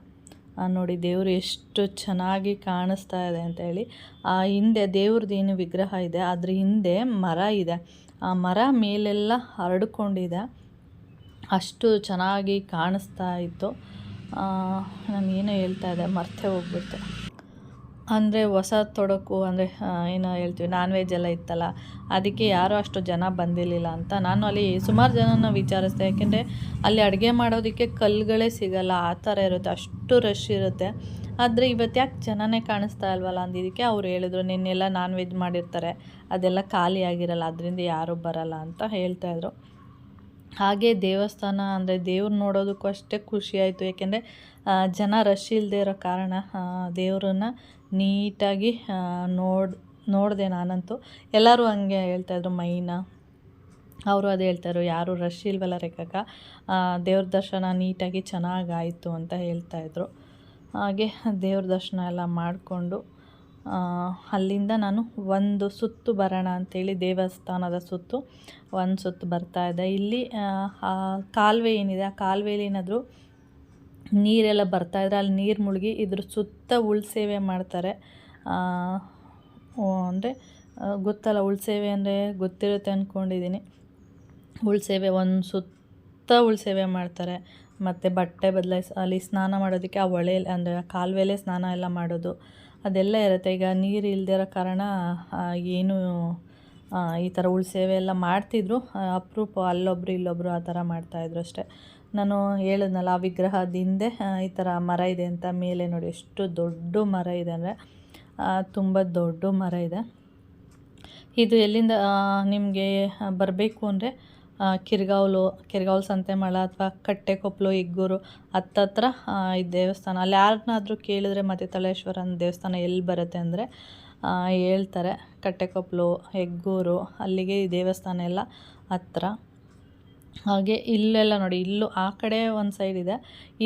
ನೋಡಿ ದೇವರು ಎಷ್ಟು ಚೆನ್ನಾಗಿ ಕಾಣಿಸ್ತಾ ಇದೆ ಅಂತೇಳಿ. ಆ ಹಿಂದೆ ದೇವ್ರದ್ದು ಏನು ವಿಗ್ರಹ ಇದೆ ಅದ್ರ ಹಿಂದೆ ಮರ ಇದೆ, ಆ ಮರ ಮೇಲೆಲ್ಲ ಹರಡ್ಕೊಂಡಿದೆ, ಅಷ್ಟು ಚೆನ್ನಾಗಿ ಕಾಣಿಸ್ತಾ ಇತ್ತು. ನಾನು ಏನೋ ಹೇಳ್ತಾ ಇದ್ದೆ, ಮರ್ತೇ ಹೋಗ್ಬಿಟ್ಟೆ. ಅಂದರೆ ಹೊಸ ತೊಡಕು ಅಂದರೆ ಏನೋ ಹೇಳ್ತೀವಿ, ನಾನ್ ವೆಜ್ ಎಲ್ಲ ಇತ್ತಲ್ಲ, ಅದಕ್ಕೆ ಯಾರೂ ಅಷ್ಟು ಜನ ಬಂದಿರಲಿಲ್ಲ ಅಂತ ನಾನು ಅಲ್ಲಿ ಸುಮಾರು ಜನನ ವಿಚಾರಿಸಿದೆ. ಯಾಕೆಂದರೆ ಅಲ್ಲಿ ಅಡುಗೆ ಮಾಡೋದಕ್ಕೆ ಕಲ್ಲುಗಳೇ ಸಿಗಲ್ಲ, ಆ ಥರ ಇರುತ್ತೆ, ಅಷ್ಟು ರಶ್ ಇರುತ್ತೆ. ಆದರೆ ಇವತ್ತು ಯಾಕೆ ಜನನೇ ಕಾಣಿಸ್ತಾ ಇಲ್ವಲ್ಲ ಅಂದಿದ್ದಕ್ಕೆ ಅವ್ರು ಹೇಳಿದ್ರು, ನಿನ್ನೆಲ್ಲ ನಾನ್ ವೆಜ್ ಮಾಡಿರ್ತಾರೆ, ಅದೆಲ್ಲ ಖಾಲಿ ಆಗಿರಲ್ಲ, ಅದರಿಂದ ಯಾರೂ ಬರಲ್ಲ ಅಂತ ಹೇಳ್ತಾಯಿದ್ರು. ಹಾಗೆ ದೇವಸ್ಥಾನ ಅಂದರೆ ದೇವ್ರು ನೋಡೋದಕ್ಕೂ ಅಷ್ಟೇ ಖುಷಿಯಾಯಿತು. ಏಕೆಂದರೆ ಜನ ರಶ್ ಇಲ್ಲದೆ ಇರೋ ಕಾರಣ ದೇವ್ರನ್ನ ನೀಟಾಗಿ ನೋಡಿದೆ ನಾನಂತೂ. ಎಲ್ಲರೂ ಹಂಗೆ ಹೇಳ್ತಾಯಿದ್ರು, ಮೈನಾ ಅವರು ಅದೇ ಹೇಳ್ತಾಯಿದ್ರು, ಯಾರೂ ರಶ್ ಇಲ್ವಲ್ಲ ರೇಖಕ್ಕ, ದೇವ್ರ ದರ್ಶನ ನೀಟಾಗಿ ಚೆನ್ನಾಗಾಯಿತು ಅಂತ ಹೇಳ್ತಾಯಿದ್ರು. ಹಾಗೆ ದೇವ್ರ ದರ್ಶನ ಎಲ್ಲ ಮಾಡಿಕೊಂಡು ಅಲ್ಲಿಂದ ನಾನು ಒಂದು ಸುತ್ತು ಬರೋಣ ಅಂಥೇಳಿ ದೇವಸ್ಥಾನದ ಸುತ್ತು ಒಂದು ಸುತ್ತು ಬರ್ತಾಯಿದ್ದೆ. ಇಲ್ಲಿ ಆ ಕಾಲುವೆ ಏನಿದೆ, ಆ ಕಾಲುವೆಯಲ್ಲಿ ಏನಾದರೂ ನೀರೆಲ್ಲ ಬರ್ತಾಯಿದ್ರೆ ಅಲ್ಲಿ ನೀರು ಮುಳುಗಿ ಇದ್ರ ಸುತ್ತ ಉಳ್ಸೇವೆ ಮಾಡ್ತಾರೆ. ಅಂದರೆ ಗೊತ್ತಲ್ಲ, ಉಳ್ಸೇವೆ ಅಂದರೆ ಗೊತ್ತಿರುತ್ತೆ ಅಂದ್ಕೊಂಡಿದ್ದೀನಿ. ಉಳ್ಸೇವೆ ಒಂದು ಸುತ್ತ ಉಳ್ಸೇವೆ ಮಾಡ್ತಾರೆ. ಮತ್ತು ಬಟ್ಟೆ ಬದಲಾಯಿಸಿ ಅಲ್ಲಿ ಸ್ನಾನ ಮಾಡೋದಕ್ಕೆ ಆ ಹೊಳೆಯಲ್ಲಿ ಅಂದರೆ ಕಾಲುವೆಲೇ ಸ್ನಾನ ಎಲ್ಲ ಮಾಡೋದು ಅದೆಲ್ಲ ಇರುತ್ತೆ. ಈಗ ನೀರು ಇಲ್ಲದೇ ಇರೋ ಕಾರಣ ಏನು ಈ ಥರ ಉಳ್ಸೇವೆ ಎಲ್ಲ ಮಾಡ್ತಿದ್ರು, ಅಪರೂಪ ಅಲ್ಲೊಬ್ಬರು ಇಲ್ಲೊಬ್ಬರು ಆ ಥರ ಮಾಡ್ತಾಯಿದ್ರು ಅಷ್ಟೇ. ನಾನು ಹೇಳಿದ್ನಲ್ಲ, ಆ ವಿಗ್ರಹದಿಂದ ಈ ಥರ ಮರ ಇದೆ ಅಂತ. ಮೇಲೆ ನೋಡಿ ಎಷ್ಟು ದೊಡ್ಡ ಮರ ಇದೆ ಅಂದರೆ ತುಂಬ ದೊಡ್ಡ ಮರ ಇದೆ. ಇದು ಎಲ್ಲಿಂದ ನಿಮಗೆ ಬರಬೇಕು ಅಂದರೆ ಕಿರ್ಗಾವ್ಲು ಸಂತೆಮಳ ಅಥವಾ ಕಟ್ಟೆಕೊಪ್ಪಲು, ಇಗ್ಗೂರು ಹತ್ತತ್ರ ಈ ದೇವಸ್ಥಾನ. ಅಲ್ಲಿ ಯಾರನ್ನಾದರೂ ಕೇಳಿದ್ರೆ ಮತಿತಳೇಶ್ವರನ ದೇವಸ್ಥಾನ ಎಲ್ಲಿ ಬರುತ್ತೆ ಅಂದರೆ ಹೇಳ್ತಾರೆ, ಕಟ್ಟೆಕೊಪ್ಪಲು, ಹೆಗ್ಗೂರು, ಅಲ್ಲಿಗೆ ಈ ದೇವಸ್ಥಾನ ಎಲ್ಲ ಹತ್ರ. ಹಾಗೆ ಇಲ್ಲೆಲ್ಲ ನೋಡಿ, ಇಲ್ಲೂ ಆ ಕಡೆ ಒಂದು ಸೈಡ್ ಇದೆ,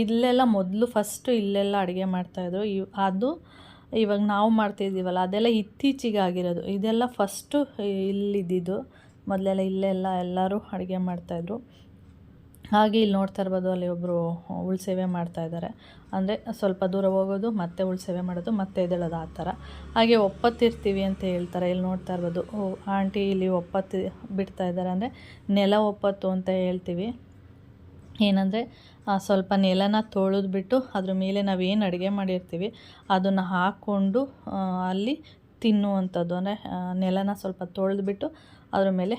ಇಲ್ಲೆಲ್ಲ ಮೊದಲು ಫಸ್ಟು ಇಲ್ಲೆಲ್ಲ ಅಡುಗೆ ಮಾಡ್ತಾಯಿದ್ರು. ಅದು ಇವಾಗ ನಾವು ಮಾಡ್ತಿದ್ದೀವಲ್ಲ ಅದೆಲ್ಲ ಇತ್ತೀಚೆಗೆ ಆಗಿರೋದು. ಇದೆಲ್ಲ ಫಸ್ಟು ಇಲ್ಲಿದ್ದಿದ್ದು, ಮೊದಲೆಲ್ಲ ಇಲ್ಲೆಲ್ಲ ಎಲ್ಲರೂ ಅಡುಗೆ ಮಾಡ್ತಾಯಿದ್ರು. ಹಾಗೆ ಇಲ್ಲಿ ನೋಡ್ತಾ ಇರ್ಬೋದು, ಅಲ್ಲಿ ಒಬ್ಬರು ಉಳ್ಸೇವೆ ಮಾಡ್ತಾಯಿದ್ದಾರೆ. ಅಂದರೆ ಸ್ವಲ್ಪ ದೂರ ಹೋಗೋದು, ಮತ್ತೆ ಉಳ್ಸೇವೆ ಮಾಡೋದು, ಮತ್ತೆ ಎದ್ದೇಳೋದು ಆ ಥರ. ಹಾಗೆ ಒಪ್ಪತ್ತಿರ್ತೀವಿ ಅಂತ ಹೇಳ್ತಾರೆ. ಇಲ್ಲಿ ನೋಡ್ತಾ ಇರ್ಬೋದು, ಆಂಟಿ ಇಲ್ಲಿ ಒಪ್ಪತ್ತು ಬಿಡ್ತಾಯಿದ್ದಾರೆ. ಅಂದರೆ ನೆಲ ಒಪ್ಪತ್ತು ಅಂತ ಹೇಳ್ತೀವಿ. ಏನಂದರೆ ಸ್ವಲ್ಪ ನೆಲನ ತೊಳೆದ್ಬಿಟ್ಟು ಅದ್ರ ಮೇಲೆ ನಾವೇನು ಅಡುಗೆ ಮಾಡಿರ್ತೀವಿ ಅದನ್ನು ಹಾಕ್ಕೊಂಡು ಅಲ್ಲಿ ತಿನ್ನುವಂಥದ್ದು. ಅಂದರೆ ನೆಲನ ಸ್ವಲ್ಪ ತೊಳೆದ್ಬಿಟ್ಟು ಅದ್ರ ಮೇಲೆ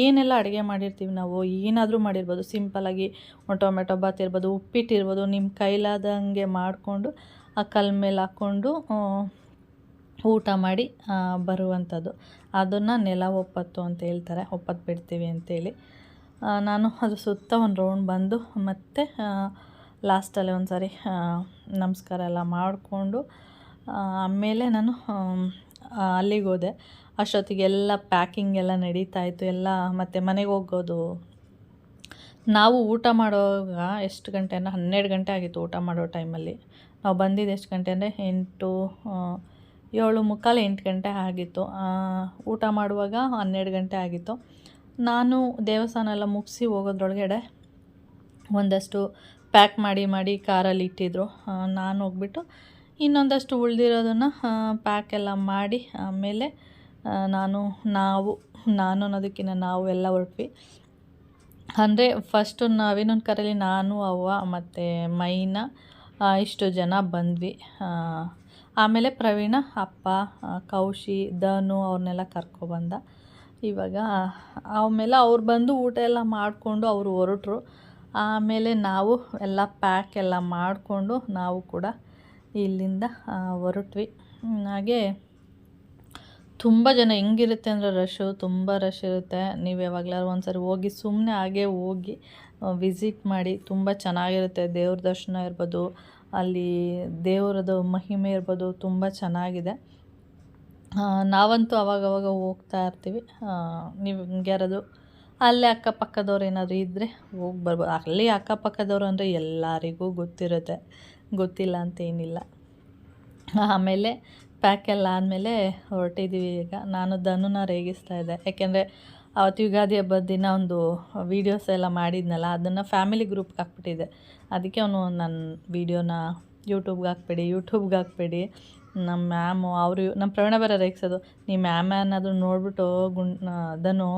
ಏನೆಲ್ಲ ಅಡುಗೆ ಮಾಡಿರ್ತೀವಿ, ನಾವು ಏನಾದರೂ ಮಾಡಿರ್ಬೋದು, ಸಿಂಪಲ್ಲಾಗಿ ಒಂದು ಟೊಮೆಟೊ ಬಾತ್ ಇರ್ಬೋದು, ಉಪ್ಪಿಟ್ಟಿರ್ಬೋದು, ನಿಮ್ಮ ಕೈಲಾದಂಗೆ ಮಾಡಿಕೊಂಡು ಆ ಕಲ್ಲ ಮೇಲೆ ಹಾಕ್ಕೊಂಡು ಊಟ ಮಾಡಿ ಬರುವಂಥದ್ದು. ಅದನ್ನು ನೆಲ ಒಪ್ಪತ್ತು ಅಂತ ಹೇಳ್ತಾರೆ, ಒಪ್ಪತ್ತು ಬಿಡ್ತೀವಿ ಅಂತೇಳಿ. ನಾನು ಅದು ಸುತ್ತ ಒಂದು ರೌಂಡ್ ಬಂದು ಮತ್ತೆ ಲಾಸ್ಟಲ್ಲಿ ಒಂದು ಸಾರಿ ನಮಸ್ಕಾರ ಎಲ್ಲ ಮಾಡಿಕೊಂಡು ಆಮೇಲೆ ನಾನು ಅಲ್ಲಿಗೆ ಹೋದೆ. ಅಷ್ಟೊತ್ತಿಗೆ ಎಲ್ಲ ಪ್ಯಾಕಿಂಗ್ ಎಲ್ಲ ನಡೀತಾಯಿತ್ತು ಎಲ್ಲ. ಮತ್ತು ಮನೆಗೆ ಹೋಗೋದು, ನಾವು ಊಟ ಮಾಡುವಾಗ ಎಷ್ಟು ಗಂಟೆ ಅಂದರೆ 12 ಗಂಟೆ ಆಗಿತ್ತು ಊಟ ಮಾಡೋ ಟೈಮಲ್ಲಿ. ನಾವು ಬಂದಿದ್ದು ಎಷ್ಟು ಗಂಟೆ ಅಂದರೆ 7:45 8 ಗಂಟೆ ಆಗಿತ್ತು. ಊಟ ಮಾಡುವಾಗ 12 ಗಂಟೆ ಆಗಿತ್ತು. ನಾನು ದೇವಸ್ಥಾನ ಎಲ್ಲ ಮುಗಿಸಿ ಹೋಗೋದ್ರೊಳಗಡೆ ಒಂದಷ್ಟು ಪ್ಯಾಕ್ ಮಾಡಿ ಕಾರಲ್ಲಿ ಇಟ್ಟಿದ್ರು. ನಾನು ಹೋಗ್ಬಿಟ್ಟು ಇನ್ನೊಂದಷ್ಟು ಉಳಿದಿರೋದನ್ನು ಪ್ಯಾಕ್ ಎಲ್ಲ ಮಾಡಿ ಆಮೇಲೆ ನಾನು ಅನ್ನೋದಕ್ಕಿಂತ ನಾವು ಎಲ್ಲ ಹೊರಟ್ವಿ. ಅಂದರೆ ಫಸ್ಟು ನಾವೇನೊಂದು ಕಾರಲ್ಲಿ ನಾನು, ಅವ್ವ ಮತ್ತು ಮೈನಾ ಇಷ್ಟು ಜನ ಬಂದ್ವಿ. ಆಮೇಲೆ ಪ್ರವೀಣ, ಅಪ್ಪ, ಕೌಶಿ, ಧನು ಅವ್ರನ್ನೆಲ್ಲ ಕರ್ಕೊಬಂದ. ಇವಾಗ ಆಮೇಲೆ ಅವ್ರು ಬಂದು ಊಟ ಎಲ್ಲ ಮಾಡಿಕೊಂಡು ಅವರು ಹೊರಟ್ರು. ಆಮೇಲೆ ನಾವು ಎಲ್ಲ ಪ್ಯಾಕ್ ಎಲ್ಲ ಮಾಡಿಕೊಂಡು ನಾವು ಕೂಡ ಇಲ್ಲಿಂದ ಹೊರಟ್ವಿ. ಹಾಗೆ ತುಂಬ ಜನ, ಹೆಂಗಿರುತ್ತೆ ಅಂದರೆ ರಶ್ಶು, ತುಂಬ ರಶ್ ಇರುತ್ತೆ. ನೀವು ಯಾವಾಗಲಾದ್ರು ಒಂದು ಸಾರಿ ಹೋಗಿ, ಸುಮ್ಮನೆ ಹಾಗೆ ಹೋಗಿ ವಿಸಿಟ್ ಮಾಡಿ, ತುಂಬ ಚೆನ್ನಾಗಿರುತ್ತೆ. ದೇವ್ರ ದರ್ಶನ ಇರ್ಬೋದು, ಅಲ್ಲಿ ದೇವ್ರದ್ದು ಮಹಿಮೆ ಇರ್ಬೋದು, ತುಂಬ ಚೆನ್ನಾಗಿದೆ. ನಾವಂತೂ ಅವಾಗವಾಗ ಹೋಗ್ತಾ ಇರ್ತೀವಿ. ನೀವು ನಿಮ್ಗೆ ಯಾರಾದರೂ ಅಲ್ಲೇ ಅಕ್ಕಪಕ್ಕದವ್ರು ಏನಾದರೂ ಇದ್ದರೆ ಹೋಗಿ ಬರ್ಬೋದು. ಅಲ್ಲಿ ಅಕ್ಕಪಕ್ಕದವ್ರು ಅಂದರೆ ಎಲ್ಲರಿಗೂ ಗೊತ್ತಿರುತ್ತೆ, ಗೊತ್ತಿಲ್ಲ ಅಂತೇನಿಲ್ಲ. ಆಮೇಲೆ ಪ್ಯಾಕ್ ಎಲ್ಲ ಆದಮೇಲೆ ಹೊರಟಿದ್ದೀವಿ. ಈಗ ನಾನು ಧನುನ ರೇಗಿಸ್ತಾ ಇದ್ದೆ, ಯಾಕೆಂದರೆ ಅವತ್ತು ಯುಗಾದಿ ಹಬ್ಬದ ದಿನ ಒಂದು ವೀಡಿಯೋಸ್ ಎಲ್ಲ ಮಾಡಿದ್ನಲ್ಲ, ಅದನ್ನು ಫ್ಯಾಮಿಲಿ ಗ್ರೂಪ್ಗೆ ಹಾಕ್ಬಿಟ್ಟಿದ್ದೆ. ಅದಕ್ಕೆ ಅವನು ನನ್ನ ವೀಡಿಯೋನ ಯೂಟ್ಯೂಬ್ಗೆ ಹಾಕ್ಬೇಡಿ ನಮ್ಮ ಮ್ಯಾಮು ಅವರು ನಮ್ಮ ಪ್ರವೀಣ ಬೇರೆ ರೇಗಿಸೋದು, ನಿಮ್ಮ ಮ್ಯಾಮ್ ಏನಾದರೂ ನೋಡಿಬಿಟ್ಟು ಧನು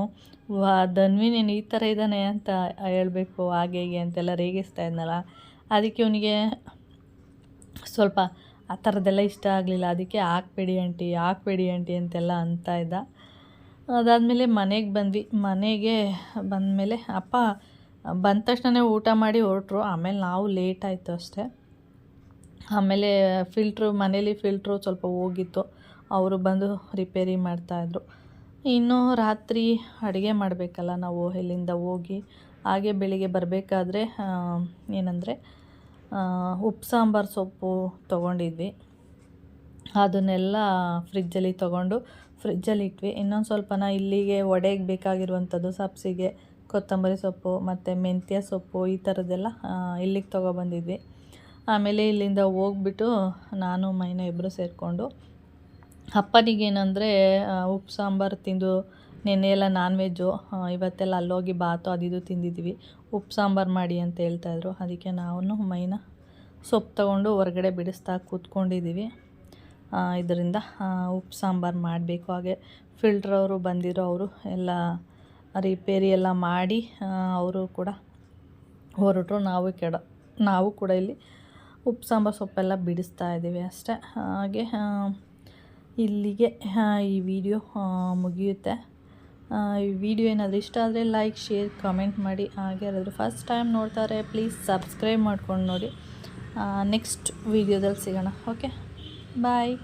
ವಾ ಧನ್ವಿ ನೀನು ಈ ಥರ ಇದ್ದಾನೆ ಅಂತ ಹೇಳಬೇಕು, ಹಾಗೆ ಹೀಗೆ ಅಂತೆಲ್ಲ ರೇಗಿಸ್ತಾ ಇದ್ನಲ್ಲ. ಅದಕ್ಕೆ ಇವನಿಗೆ ಸ್ವಲ್ಪ ಆ ಥರದ್ದೆಲ್ಲ ಇಷ್ಟ ಆಗಲಿಲ್ಲ. ಅದಕ್ಕೆ ಹಾಕ್ಬೇಡಿ ಆಂಟಿ ಅಂತೆಲ್ಲ ಅಂತ ಇದ್ದ. ಅದಾದಮೇಲೆ ಮನೆಗೆ ಬಂದ್ವಿ. ಮನೆಗೆ ಬಂದಮೇಲೆ ಅಪ್ಪ ಬಂದ ತಕ್ಷಣ ಊಟ ಮಾಡಿ ಹೊರಟ್ರು. ಆಮೇಲೆ ನಾವು ಲೇಟ್ ಆಯಿತು ಅಷ್ಟೇ. ಆಮೇಲೆ ಮನೇಲಿ ಫಿಲ್ಟ್ರು ಸ್ವಲ್ಪ ಹೋಗಿತ್ತು, ಅವರು ಬಂದು ರಿಪೇರಿ ಮಾಡ್ತಾಯಿದ್ರು. ಇನ್ನು ರಾತ್ರಿ ಅಡುಗೆ ಮಾಡಬೇಕಲ್ಲ ನಾವು ಇಲ್ಲಿಂದ ಹೋಗಿ. ಹಾಗೆ ಬೆಳಿಗ್ಗೆ ಬರಬೇಕಾದ್ರೆ ಏನಂದರೆ ಉಪ್ಪು ಸಾಂಬಾರು ಸೊಪ್ಪು ತೊಗೊಂಡಿದ್ವಿ. ಅದನ್ನೆಲ್ಲ ಫ್ರಿಜ್ಜಲ್ಲಿ ತೊಗೊಂಡು ಫ್ರಿಜ್ಜಲ್ಲಿ ಇಟ್ವಿ. ಇನ್ನೊಂದು ಸ್ವಲ್ಪನ ಇಲ್ಲಿಗೆ ಒಡೆಗೆ ಬೇಕಾಗಿರುವಂಥದ್ದು ಸಬ್ಸಿಗೆ, ಕೊತ್ತಂಬರಿ ಸೊಪ್ಪು ಮತ್ತು ಮೆಂತ್ಯ ಸೊಪ್ಪು ಈ ಥರದ್ದೆಲ್ಲ ಇಲ್ಲಿಗೆ ತೊಗೊಬಂದಿದ್ವಿ. ಆಮೇಲೆ ಇಲ್ಲಿಂದ ಹೋಗ್ಬಿಟ್ಟು ನಾನು ಮೈನ ಇಬ್ಬರು ಸೇರಿಕೊಂಡು ಅಪ್ಪನಿಗೇನೆಂದರೆ ಉಪ್ಪು ಸಾಂಬಾರು ತಿಂದು ನೆನ್ನೆ ಎಲ್ಲ ನಾನ್ ವೆಜ್ಜು, ಇವತ್ತೆಲ್ಲ ಅಲ್ಲೋಗಿ ಬಾತು ಅದು ತಿಂದಿದ್ವಿ. ಉಪ್ಪು ಸಾಂಬಾರು ಮಾಡಿ ಅಂತ ಹೇಳ್ತಾಯಿದ್ರು. ಅದಕ್ಕೆ ನಾವು ಮೈನ ಸೊಪ್ಪು ತೊಗೊಂಡು ಹೊರಗಡೆ ಬಿಡಿಸ್ತಾ ಕೂತ್ಕೊಂಡಿದ್ದೀವಿ. ಇದರಿಂದ ಉಪ್ಪು ಸಾಂಬಾರು ಮಾಡಬೇಕು. ಹಾಗೆ ಫಿಲ್ಟ್ರವರು ಬಂದಿರೋ ಅವರು ಎಲ್ಲ ರಿಪೇರಿ ಎಲ್ಲ ಮಾಡಿ ಅವರು ಕೂಡ ಹೊರಟರು. ನಾವು ಕೂಡ ಇಲ್ಲಿ ಉಪ್ಪು ಸಾಂಬಾರು ಸೊಪ್ಪೆಲ್ಲ ಬಿಡಿಸ್ತಾ ಇದ್ದೀವಿ ಅಷ್ಟೇ. ಹಾಗೆ ಇಲ್ಲಿಗೆ ಈ ವಿಡಿಯೋ ಮುಗಿಯುತ್ತೆ. ಈ ವಿಡಿಯೋ ಏನಾದರೂ ಇಷ್ಟ ಆದರೆ ಲೈಕ್, ಶೇರ್, ಕಮೆಂಟ್ ಮಾಡಿ. ಹಾಗೆ ಯಾರಾದರೂ ಫಸ್ಟ್ ಟೈಮ್ ನೋಡ್ತಾರೆ ಪ್ಲೀಸ್ ಸಬ್ಸ್ಕ್ರೈಬ್ ಮಾಡ್ಕೊಂಡು ನೋಡಿ. ನೆಕ್ಸ್ಟ್ ವಿಡಿಯೋದಲ್ಲಿ ಸಿಗೋಣ. ಓಕೆ, ಬಾಯ್.